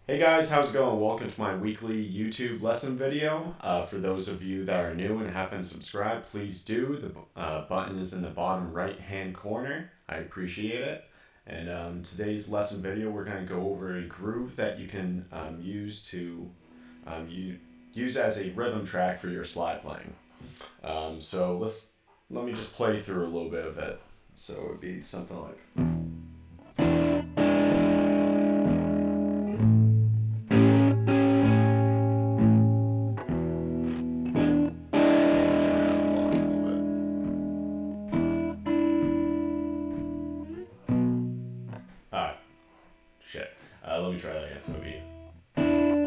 Hey guys, how's it going? Welcome to my weekly YouTube lesson video. For those of you that are new and haven't subscribed, please do. The button is in the bottom right hand corner. I appreciate it. And today's lesson video, we're going to go over a groove that you can use as a rhythm track for your slide playing. So let me just play through a little bit of it. So it would be something like. Let me try that again.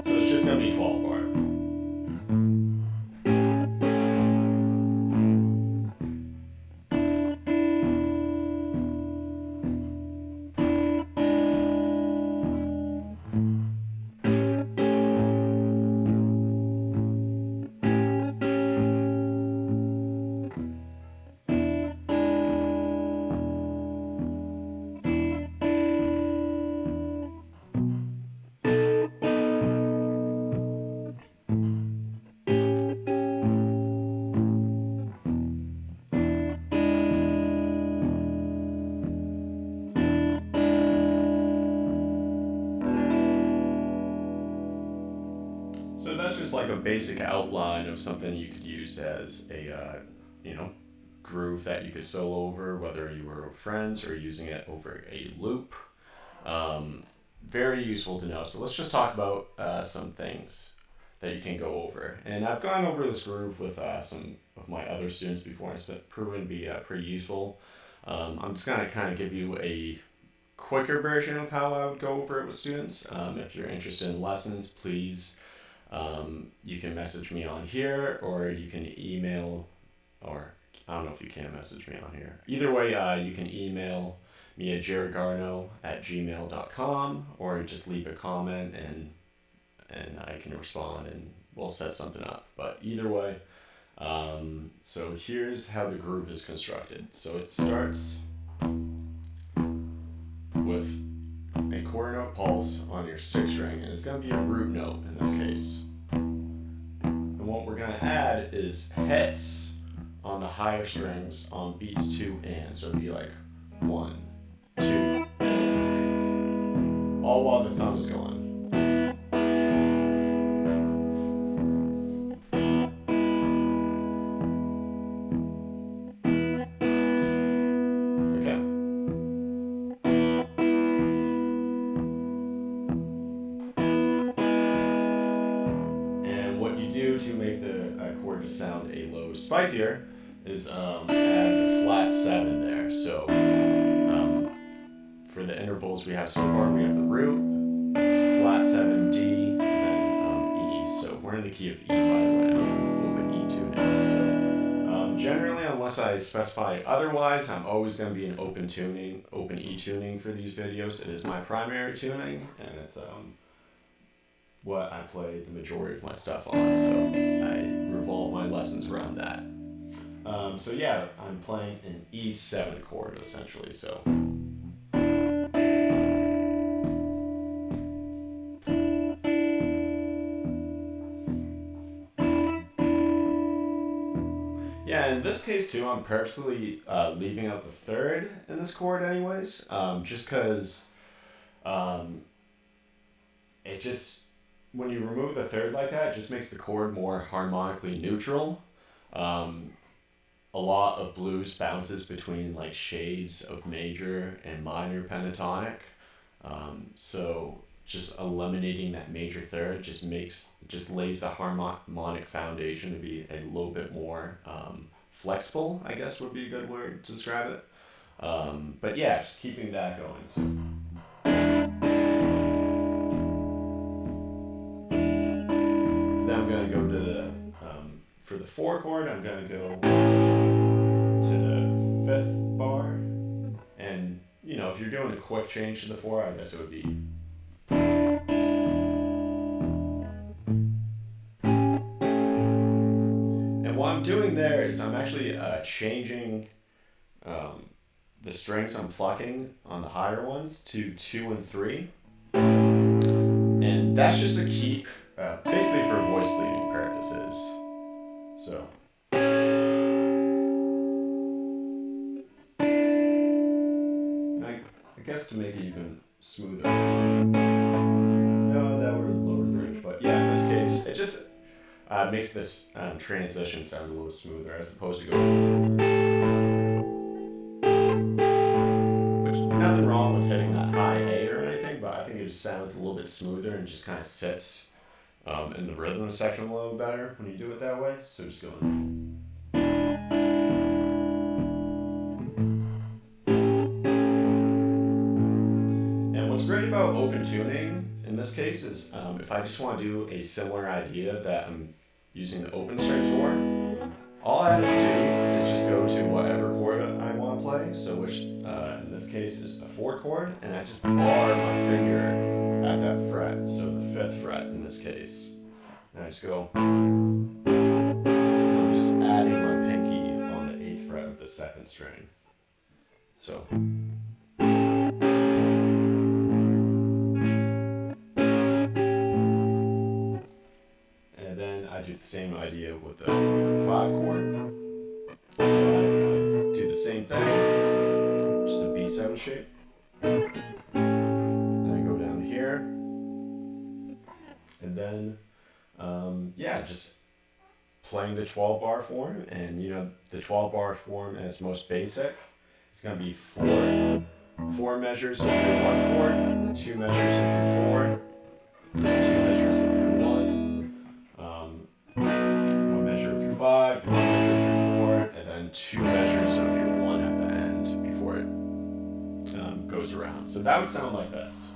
So it's just gonna be 12 bar. So that's just like a basic outline of something you could use as a, groove that you could solo over, whether you were with friends or using it over a loop. Very useful to know. So let's just talk about some things that you can go over. And I've gone over this groove with some of my other students before, and it's been proven to be pretty useful. I'm just going to kind of give you a quicker version of how I would go over it with students. If you're interested in lessons, please... you can message me on here, or you can email, or I don't know if you can message me on here. Either way, you can email me at JarredGarneau@gmail.com, or just leave a comment and I can respond and we'll set something up. But either way, so here's how the groove is constructed. So it starts with a quarter note pulse on your sixth string, and it's going to be a root note in this case. And what we're going to add is hits on the higher strings on beats 2 and. So it'd be like 1, 2, all while the thumb is going. To make the chord just sound a little spicier is add the flat 7 there. So for the intervals we have so far, we have the root, flat 7 D, and then E. So we're in the key of E, by the way. I'm open E tuning. So generally, unless I specify otherwise, I'm always going to be in open E tuning for these videos. It is my primary tuning, and it's what I play the majority of my stuff on, so I revolve my lessons around that. So yeah, I'm playing an E7 chord essentially. So yeah, in this case too, I'm purposely leaving out the third in this chord anyways, just because it just, when you remove the third like that, it just makes the chord more harmonically neutral. A lot of blues bounces between like shades of major and minor pentatonic. So just eliminating that major third just lays the harmonic foundation to be a little bit more flexible, I guess would be a good word to describe it. But yeah, just keeping that going. So. I'm going to go to the, for the 4 chord, I'm going to go to the 5th bar. And, if you're doing a quick change to the 4, I guess it would be. And what I'm doing there is I'm actually changing the strings I'm plucking on the higher ones to 2 and 3. And that's just to keep, basically for voice leading purposes. So. I guess to make it even smoother. No, that would lower the range, but yeah, in this case, it just makes this transition sound a little smoother as opposed to going. Which, nothing wrong with hitting that high A or anything, but I think it just sounds a little bit smoother and just kind of sits in the rhythm section a little better when you do it that way. So just going. What's great about open tuning in this case is if I just want to do a similar idea that I'm using the open strings for, all I have to do is just go to whatever chord I want to play, so which in this case is the 4th chord, and I just bar my finger at that fret, so the 5th fret in this case. And I just go, I'm just adding my pinky on the 8th fret of the 2nd string. So. I do the same idea with the 5 chord. So I do the same thing, just a B7 shape. Then I go down here. And then, just playing the 12 bar form. And the 12 bar form as most basic is going to be 4 measures of your 1 chord, 2 measures of your 4, 2 measures of your 1. 1 measure of your 5, 1 measure of your 4, and then 2 measures of your 1 at the end before it goes around. So that would sound like this.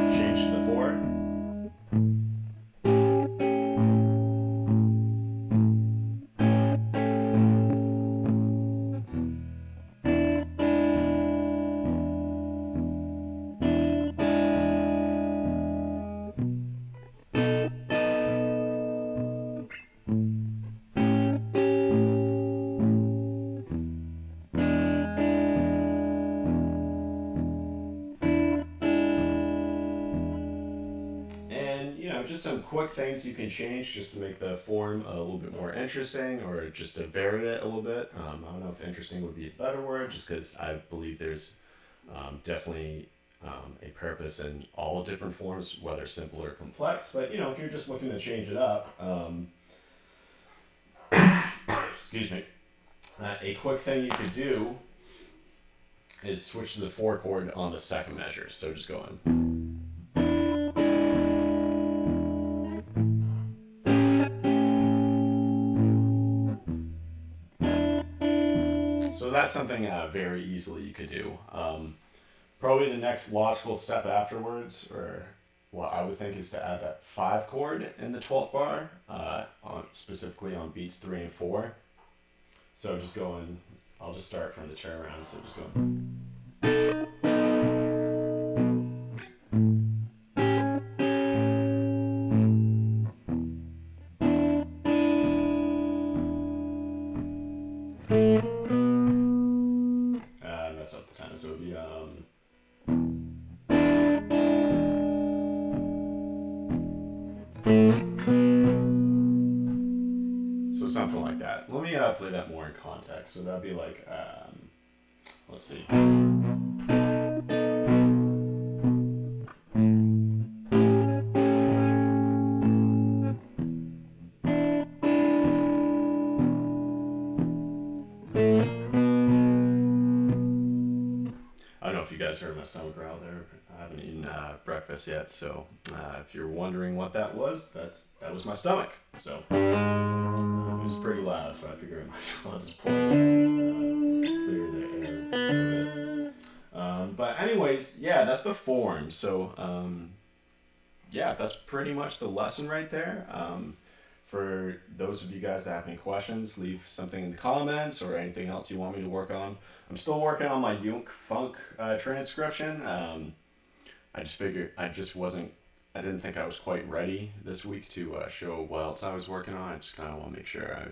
Change to the 4. Just some quick things you can change just to make the form a little bit more interesting, or just to vary it a little bit. I don't know if interesting would be a better word, just because I believe there's definitely a purpose in all different forms, whether simple or complex. But if you're just looking to change it up, excuse me, a quick thing you could do is switch to the 4 chord on the 2nd measure. So just going. So that's something very easily you could do. Probably the next logical step afterwards, or what I would think, is to add that 5 chord in the 12th bar, specifically on beats 3 and 4. So just going, I'll just start from the turnaround, so just going. So it would be so something like that. Let me play that more in context. So that'd be like, let's see. If you guys heard my stomach growl there, I haven't eaten breakfast yet, so if you're wondering what that was, that was my stomach. So it was pretty loud, so I figured I might as well just clear the air a bit. But anyways, yeah, that's the form. So that's pretty much the lesson right there. For those of you guys that have any questions, leave something in the comments or anything else you want me to work on. I'm still working on my Yunk Funk transcription. I just figured I just wasn't I didn't think I was quite ready this week to show what else I was working on. I just kind of want to make sure I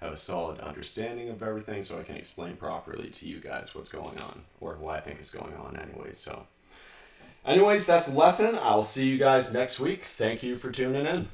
have a solid understanding of everything so I can explain properly to you guys what's going on, or what I think is going on anyway. So anyways, that's the lesson. I'll see you guys next week. Thank you for tuning in.